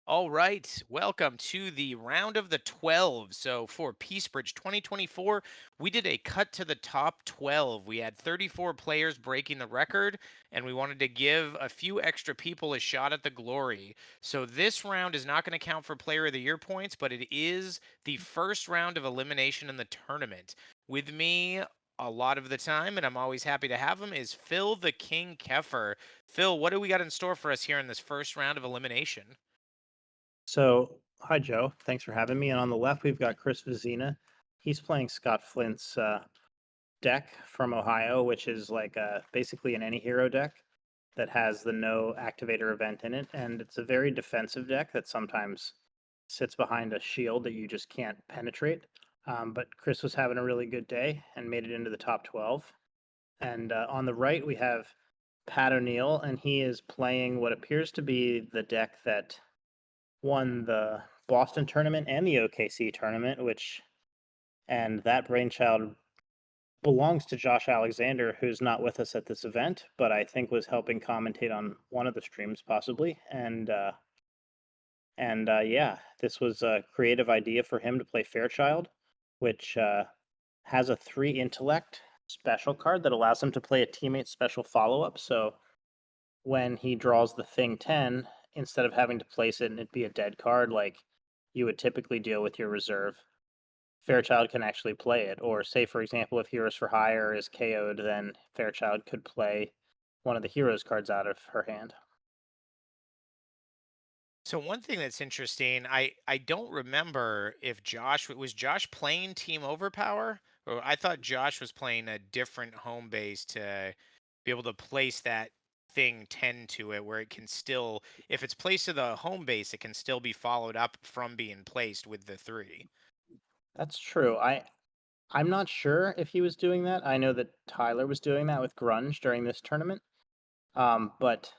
All right, welcome to the round of the 12. So for PeaceBridge 2024, we did a cut to the top 12. We had 34 players breaking the record, and we wanted to give a few extra people a shot at the glory. So this round is not going to count for Player of the Year points, but it is the first round of elimination in the tournament. With me a lot of the time, and I'm always happy to have him, is Phil the King Keffer. Phil, what do we got in store for us here in this first round of elimination? Hi Joe. Thanks for having me. And on the left, we've got Chris Vizina. He's playing Scott Flint's deck from Ohio, which is like basically an any hero deck that has the no activator event in it. And it's a very defensive deck that sometimes sits behind a shield that you just can't penetrate. But Chris was having a really good day and made it into the top 12. And on the right, we have Pat O'Neill, and he is playing what appears to be the deck that won the Boston tournament and the OKC tournament, which and that brainchild belongs to Josh Alexander, who's not with us at this event, but I think was helping commentate on one of the streams possibly. Yeah, this was a creative idea for him to play Fairchild, which has a 3 intellect special card that allows him to play a teammate special follow up. So when he draws the thing 10, instead of having to place it and it be a dead card like you would typically deal with your reserve, Fairchild can actually play it. Or say, for example, if Heroes for Hire is KO'd, then Fairchild could play one of the Heroes cards out of her hand. So one thing that's interesting, I don't remember if Josh playing Team Overpower, or I thought Josh was playing a different home base to be able to place that thing 10 to it where it can still, if it's placed to the home base, it can still be followed up from being placed with the 3. That's true. I'm not sure if he was doing that. I know that Tyler was doing that with Grunge during this tournament. But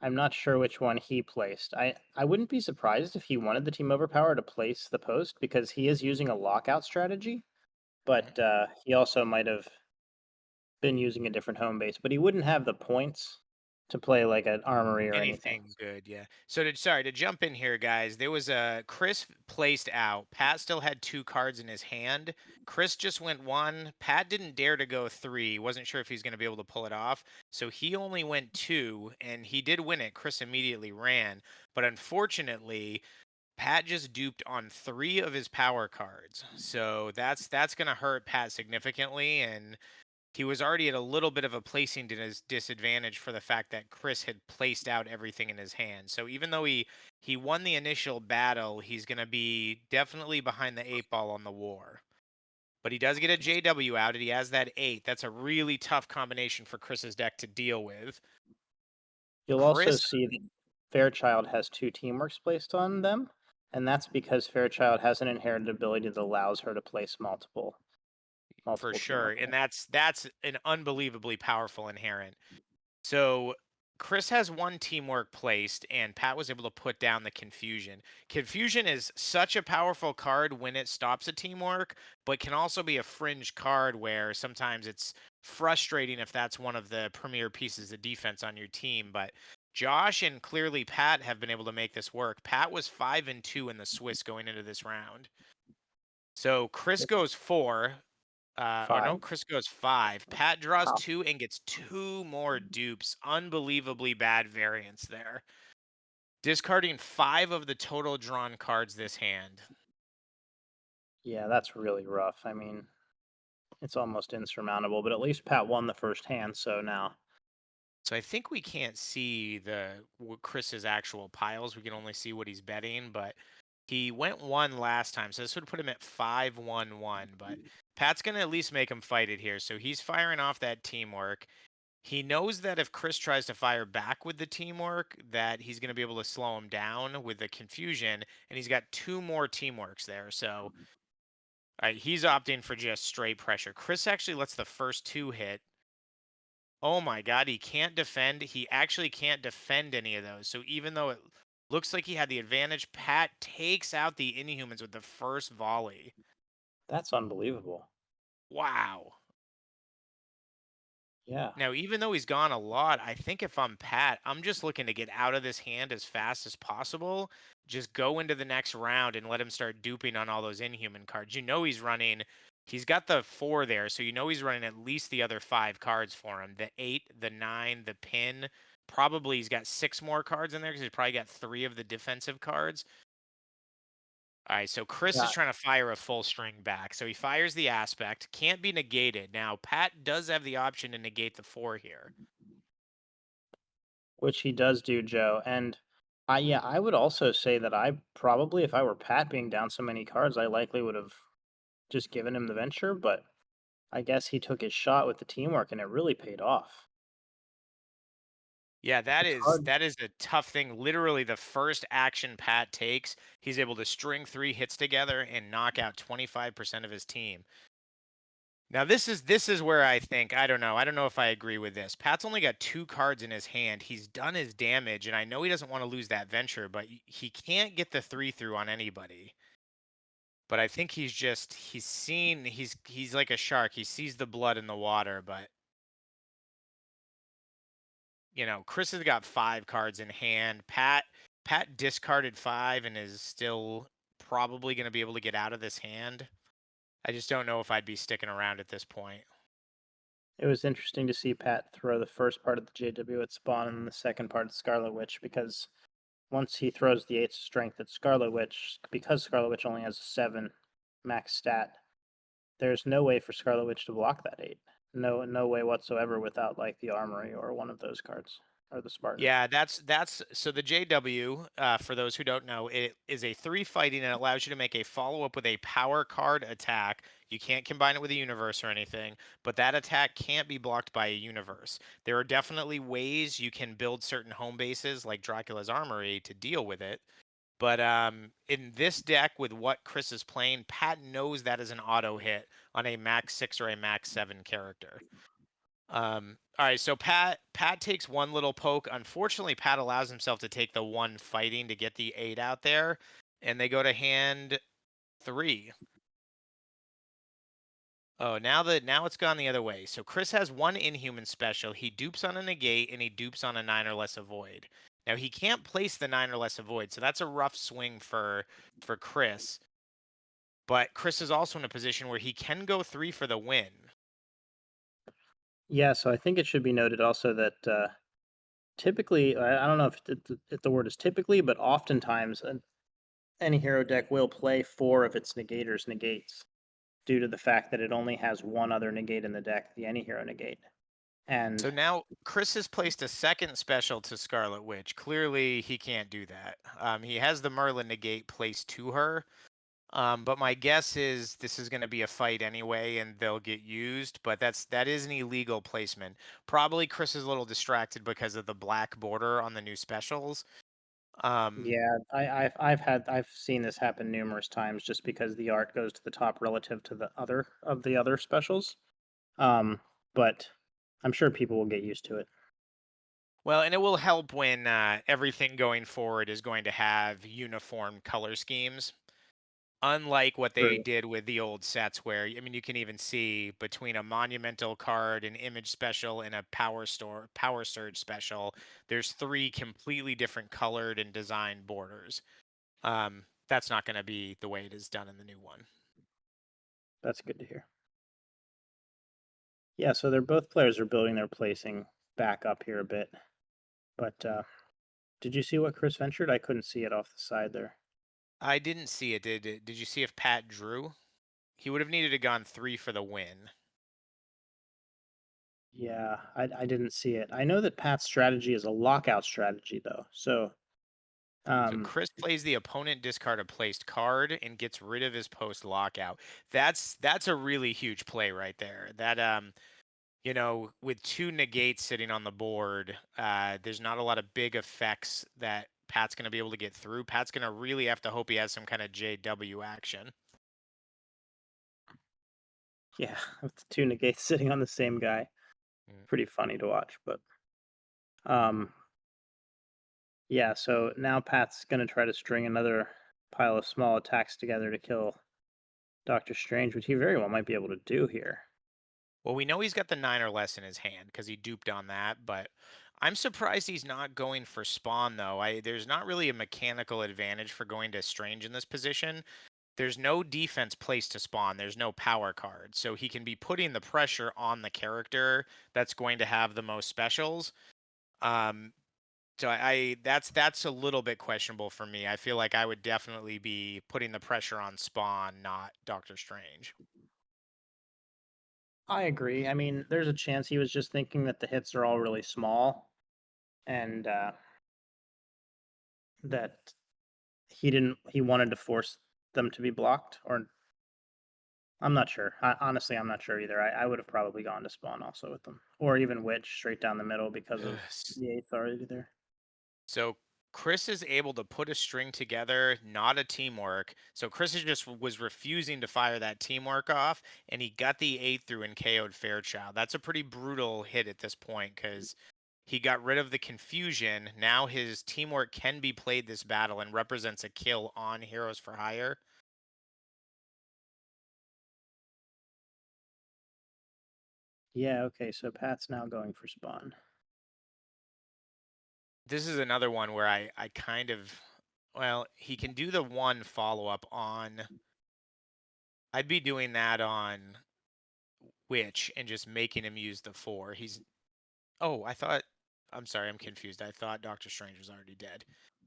I'm not sure which one he placed. I wouldn't be surprised if he wanted the Team Overpower to place the post because he is using a lockout strategy, but he also might have been using a different home base, but he wouldn't have the points to play like an armory or anything. Anything good, yeah. So sorry to jump in here, guys. There was a Chris placed out. Pat still had 2 cards in his hand. Chris just went 1. Pat didn't dare to go 3. Wasn't sure if he's going to be able to pull it off. So he only went 2, and he did win it. Chris immediately ran, but unfortunately, Pat just duped on 3 of his power cards. So that's going to hurt Pat significantly, and he was already at a little bit of a placing disadvantage for the fact that Chris had placed out everything in his hand. So even though he won the initial battle, he's going to be definitely behind the 8 ball on the war. But he does get a JW out, and he has that 8. That's a really tough combination for Chris's deck to deal with. You'll also Chris, see that Fairchild has 2 teamworks placed on them, and that's because Fairchild has an inherited ability that allows her to place for multiple sure, teamwork and there. that's an unbelievably powerful inherent. So Chris has 1 teamwork placed, and Pat was able to put down the confusion. Confusion is such a powerful card when it stops a teamwork, but can also be a fringe card where sometimes it's frustrating if that's one of the premier pieces of defense on your team. But Josh and clearly Pat have been able to make this work. Pat was 5-2 in the Swiss going into this round. So Chris Yep. goes 4. Or no, 5. Chris goes 5. Pat draws Wow. 2 and gets 2 more dupes. Unbelievably bad variance there. Discarding 5 of the total drawn cards this hand. Yeah, that's really rough. I mean, it's almost insurmountable, but at least Pat won the first hand, so now So I think we can't see Chris's actual piles. We can only see what he's betting, but he went 1 last time, so this would put him at 5-1-1. But Pat's gonna at least make him fight it here. So he's firing off that teamwork. He knows that if Chris tries to fire back with the teamwork, that he's going to be able to slow him down with the confusion, and he's got 2 more teamworks there. So he's opting for just straight pressure. Chris actually lets the first 2 hit. Oh my God, he can't defend. He actually can't defend any of those. So even though it looks like he had the advantage, Pat takes out the Inhumans with the first volley. that's unbelievable. Wow. Yeah. Now, even though he's gone a lot, I think if I'm Pat, I'm just looking to get out of this hand as fast as possible. Just go into the next round and let him start duping on all those inhuman cards. You know he's running. He's got the 4 there, so you know he's running at least the other 5 cards for him. The 8, the 9, the pin. Probably he's got 6 more cards in there because he's probably got 3 of the defensive cards. All right, so Chris Yeah. is trying to fire a full string back. So he fires the aspect, can't be negated. Now, Pat does have the option to negate the 4 here. Which he does do, Joe. And yeah, I would also say that I probably, if I were Pat being down so many cards, I likely would have just given him the venture, but I guess he took his shot with the teamwork and it really paid off. Yeah, that It's is hard. that is a tough thing. Literally, the first action Pat takes, he's able to string 3 hits together and knock out 25% of his team. Now, this is where I think I don't know if I agree with this. Pat's only got 2 cards in his hand. He's done his damage, and I know he doesn't want to lose that venture, but he can't get the 3 through on anybody. But I think he's like a shark. He sees the blood in the water, but Chris has got 5 cards in hand. Pat discarded 5 and is still probably going to be able to get out of this hand. I just don't know if I'd be sticking around at this point. It was interesting to see Pat throw the first part of the JW at spawn and the second part at Scarlet Witch because once he throws the 8 strength at Scarlet Witch, because Scarlet Witch only has a 7 max stat, there's no way for Scarlet Witch to block that 8. No way whatsoever without like the Armory or one of those cards or the Spartan. Yeah, that's so the JW, for those who don't know, it is a 3 fighting and it allows you to make a follow up with a power card attack. You can't combine it with a universe or anything, but that attack can't be blocked by a universe. There are definitely ways you can build certain home bases like Dracula's Armory to deal with it. But in this deck, with what Chris is playing, Pat knows that is an auto hit on a max 6 or a max 7 character. All right, so Pat takes one little poke. Unfortunately, Pat allows himself to take the one fighting to get the 8 out there, and they go to hand 3. Oh, now it's gone the other way. So Chris has one inhuman special. He dupes on a negate and he dupes on a 9 or less avoid. Now he can't place the 9 or less avoid, so that's a rough swing for Chris. But Chris is also in a position where he can go 3 for the win. Yeah, so I think it should be noted also that typically, I don't know if the word is typically, but oftentimes any hero deck will play 4 of its negators negates due to the fact that it only has one other negate in the deck, the any hero negate. And So now Chris has placed a second special to Scarlet Witch. Clearly, he can't do that. He has the Merlin negate placed to her. But my guess is this is going to be a fight anyway, and they'll get used. But that is an illegal placement. Probably Chris is a little distracted because of the black border on the new specials. Um, yeah, I've seen this happen numerous times just because the art goes to the top relative to the other specials. Um, but I'm sure people will get used to it. well, and it will help when everything going forward is going to have uniform color schemes. Unlike what they True. did with the old sets where, I mean, you can even see between a monumental card, an image special, and a power surge special, there's 3 completely different colored and designed borders. That's not going to be the way it is done in the new one. That's good to hear. Yeah, so they're both players are building their placing back up here a bit. But did you see what Chris ventured? I couldn't see it off the side there. I didn't see it. Did you see if Pat drew? He would have needed to gone 3 for the win. Yeah, I didn't see it. I know that Pat's strategy is a lockout strategy though. So So um Chris plays the opponent discard a placed card and gets rid of his post lockout. That's a really huge play right there. With 2 negates sitting on the board, there's not a lot of big effects that Pat's going to be able to get through. Pat's going to really have to hope he has some kind of JW action. yeah, with the two negates sitting on the same guy. Mm. Pretty funny to watch, but um yeah, so now Pat's gonna try to string another pile of small attacks together to kill Doctor Strange, which he very well might be able to do here. Well, we know he's got the 9 or less in his hand because he duped on that, but I'm surprised he's not going for spawn though. There's not really a mechanical advantage for going to strange in this position. There's no defense placed to spawn. There's no power card. So he can be putting the pressure on the character that's going to have the most specials. Um so that's a little bit questionable for me. I feel like I would definitely be putting the pressure on spawn, not Doctor Strange. I agree. I mean, there's a chance he was just thinking that the hits are all really small and that he wanted to force them to be blocked, or I'm not sure. Honestly, I'm not sure either. I would have probably gone to spawn also with them, or even witch straight down the middle because of the eighth already there. So Chris is able to put a string together, not a teamwork. So Chris is just was refusing to fire that teamwork off, and he got the 8 through and KO'd Fairchild. That's a pretty brutal hit at this point because he got rid of the confusion. Now his teamwork can be played this battle and represents a kill on Heroes for Hire. Yeah. Okay. So Pat's now going for spawn. This is another one where I kind of, well, he can do the one follow up on. I'd be doing that on Witch and just making him use the 4. Oh, I'm sorry, I'm confused. I thought Doctor Strange was already dead.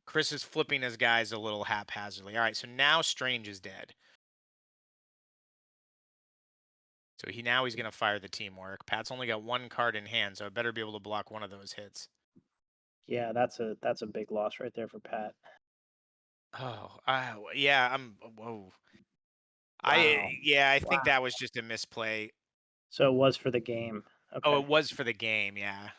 Chris is flipping his guys a little haphazardly. All right, so now Strange is dead. So he's going to fire the teamwork. Pat's only got one card in hand, so I better be able to block one of those hits. Yeah, that's a big loss right there for Pat. Oh, yeah, whoa. Wow. I think Wow. that was just a misplay. So it was for the game. Oh, Okay. it was for the game, yeah.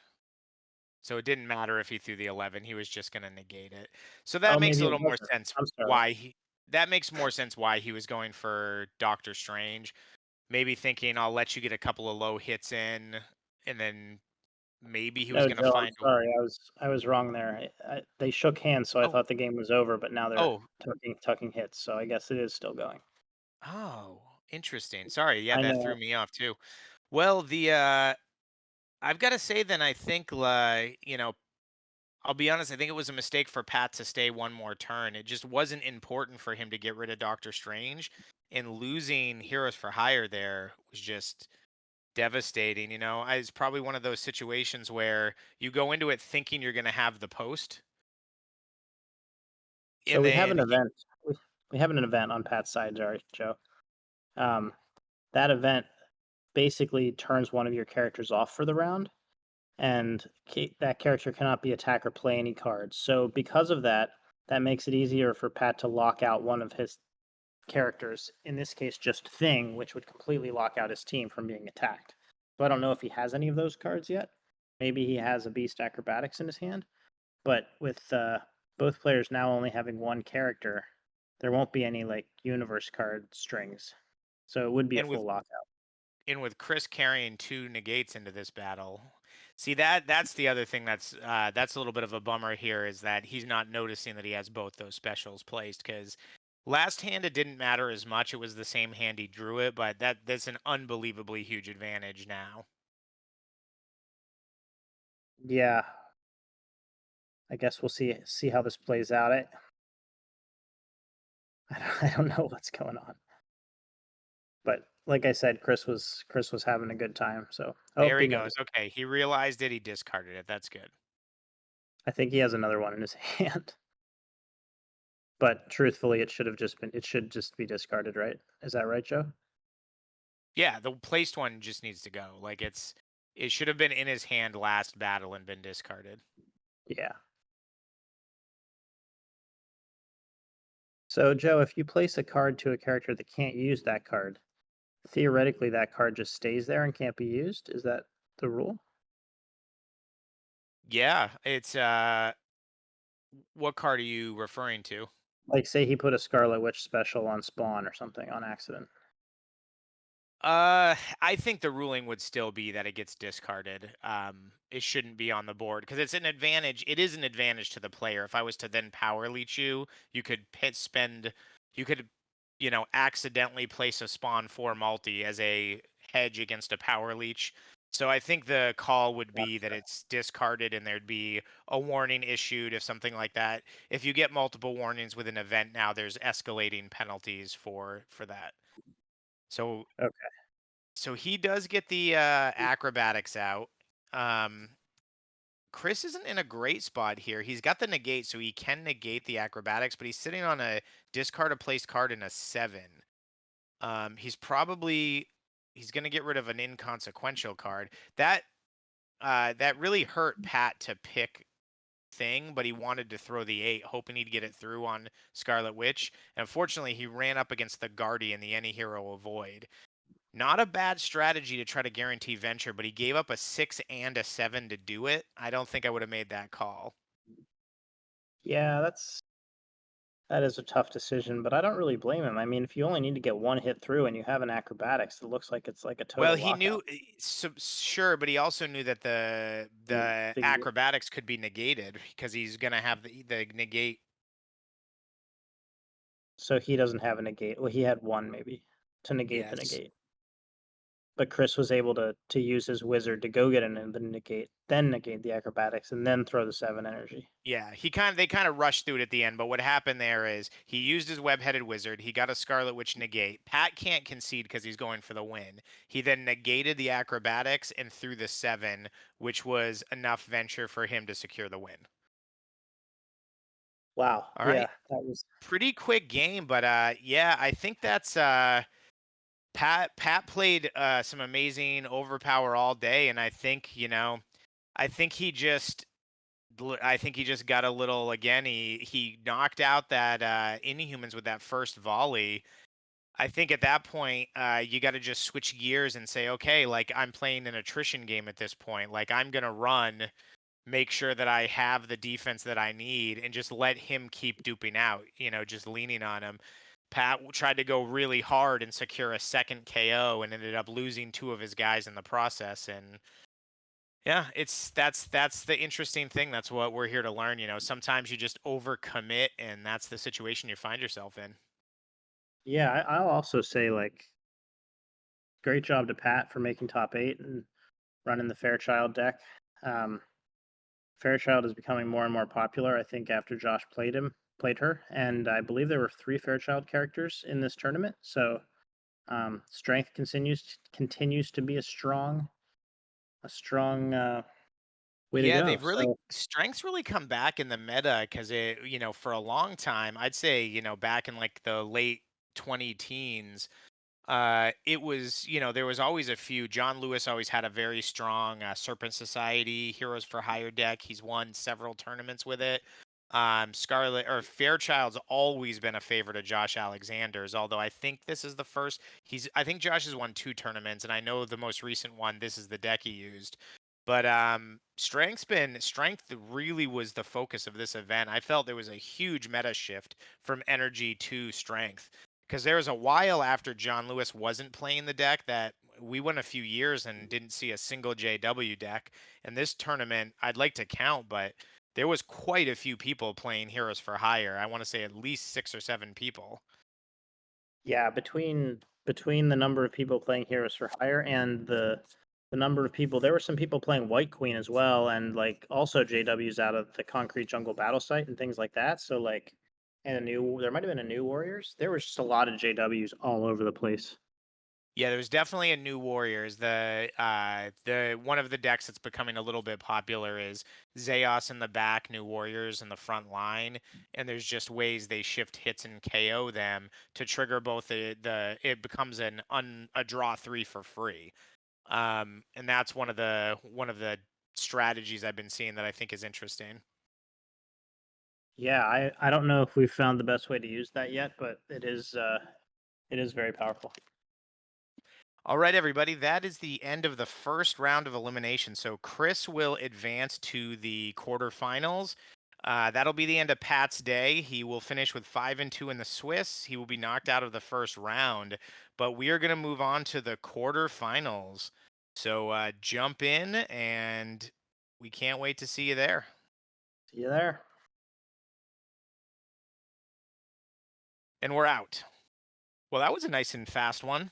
So it didn't matter if he threw the 11, he was just gonna negate it. So that Oh, makes a maybe it little more wasn't. sense I'm sorry. why he that makes more sense why he was going for Doctor Strange. Maybe thinking I'll let you get a couple of low hits in, and then maybe he was No, gonna Joe, I'm find a sorry. I was wrong there. They shook hands, so I oh, thought the game was over, but now they're oh, tucking hits. So I guess it is still going. oh, interesting. Sorry, yeah, I that threw know. me off too. Well, I've gotta say then I think, I'll be honest, I think it was a mistake for Pat to stay one more turn. It just wasn't important for him to get rid of Doctor Strange, and losing Heroes for Hire there was just devastating. It's probably one of those situations where you go into it thinking you're going to have the post, So and we have then an event. We have an event on Pat's side, sorry, Joe. Um, that event basically turns one of your characters off for the round, and that character cannot be attack or play any cards. So because of that, that makes it easier for Pat to lock out one of his characters, in this case just Thing, which would completely lock out his team from being attacked. So I don't know if he has any of those cards yet. Maybe he has a Beast Acrobatics in his hand, but with both players now only having one character, there won't be any like universe card strings. So it would be a and with full lockout. Chris carrying 2 negates into this battle. See, that's the other thing that's a little bit of a bummer here, is that he's not noticing that he has both those specials placed, because last hand it didn't matter as much. It was the same hand he drew it, but that's an unbelievably huge advantage now. Yeah, I guess we'll see how this plays out. I don't know what's going on, but like I said, Chris was having a good time. So oh, There he he got goes. Okay, he realized it. He discarded it. That's good. I think he has another one in his hand. But truthfully, it should just be discarded, right? Is that right, Joe? Yeah, the placed one just needs to go. It should have been in his hand last battle and been discarded. Yeah. So, Joe, if you place a card to a character that can't use that card, theoretically that card just stays there and can't be used. Is that the rule? Yeah, it's what card are you referring to? Like say he put a Scarlet Witch special on spawn or something on accident. I think the ruling would still be that it gets discarded. It shouldn't be on the board because it's an advantage. It is an advantage to the player. If I was to then power leech you, you could you could, accidentally place a spawn 4 multi as a hedge against a power leech. So I think the call would be that Gotcha. it's discarded and there'd be a warning issued if something like that. If you get multiple warnings with an event now, there's escalating penalties for that. So Okay. so he does get the acrobatics out. Um, Chris isn't in a great spot here. He's got the negate, so he can negate the acrobatics, but he's sitting on a discard a place card in a 7. He's probably he's gonna get rid of an inconsequential card. That really hurt Pat to pick thing, but he wanted to throw the 8, hoping he'd get it through on Scarlet Witch. And unfortunately, he ran up against the Guardian, the Any Hero Avoid. Not a bad strategy to try to guarantee venture, but he gave up a 6 and a 7 to do it. I don't think I would have made that call. Yeah, that is a tough decision, but I don't really blame him. I mean, if you only need to get one hit through and you have an acrobatics, it looks like it's like a Well, total he knew lockout. sure, but he also knew that the The acrobatics could be negated because he's gonna have the negate. So he doesn't have a negate. Well, he had one maybe to negate the Yes. negate. But Chris was able to use his wizard to go get the negate, then negate the acrobatics, and then throw the 7 energy. Yeah, they kind of rushed through it at the end, but what happened there is he used his web-headed wizard. He got a Scarlet Witch negate. Pat can't concede because he's going for the win. He then negated the acrobatics and threw the 7, which was enough venture for him to secure the win. Wow. All right, Yeah, that was pretty quick game, but yeah, I think that's Pat played some amazing overpower all day, and I think I think he just I think he just got a little again. He knocked out that Inhumans with that first volley. I think at that point, you got to just switch gears and say, okay, like I'm playing an attrition game at this point. Like I'm gonna run, make sure that I have the defense that I need, and just let him keep duping out. Just leaning on him. Tried to go really hard and secure a second KO, and ended up losing two of his guys in the process. And yeah, that's the interesting thing. That's what we're here to learn. Sometimes you just overcommit, and that's the situation you find yourself in. yeah, I'll also say, like, great job to Pat for making top 8 and running the Fairchild deck. Um, Fairchild is becoming more and more popular, I think, after Josh played her, and I believe there were 3 Fairchild characters in this tournament, so, strength continues to be a strong way to Yeah, go, they've really so strengths really come back in the meta because for a long time, I'd say, back in like the late 20 teens, it was, there was always a few. John Lewis always had a very strong Serpent Society Heroes for Hire deck. He's won several tournaments with it. Scarlet or Fairchild's always been a favorite of Josh Alexander's, although I think this is the first I think Josh has won 2 tournaments, and I know the most recent one, this is the deck he used. But strength really was the focus of this event. I felt there was a huge meta shift from energy to strength because there was a while after John Lewis wasn't playing the deck that we went a few years and didn't see a single JW deck. And this tournament, I'd like to count, but there was quite a few people playing Heroes for Hire. I want to say at least 6 or 7 people. yeah, between the number of people playing Heroes for Hire and the number of people, there were some people playing White Queen as well, and like also JWs out of the Concrete Jungle Battle Site and things like that. So like, and there might have been a new Warriors. There was just a lot of JWs all over the place. Yeah, there's definitely a new Warriors. The one of the decks that's becoming a little bit popular is Zeos in the back, new Warriors in the front line, and there's just ways they shift hits and KO them to trigger both the it becomes a draw 3 for free. And that's one of the strategies I've been seeing that I think is interesting. Yeah, I don't know if we've found the best way to use that yet, but it is very powerful. All right, everybody, that is the end of the first round of elimination. So Chris will advance to the quarterfinals. That'll be the end of Pat's day. He will finish with 5-2 in the Swiss. He will be knocked out of the first round, but we are going to move on to the quarterfinals. So jump in, and we can't wait to see you there. See you there. And we're out. Well, that was a nice and fast one.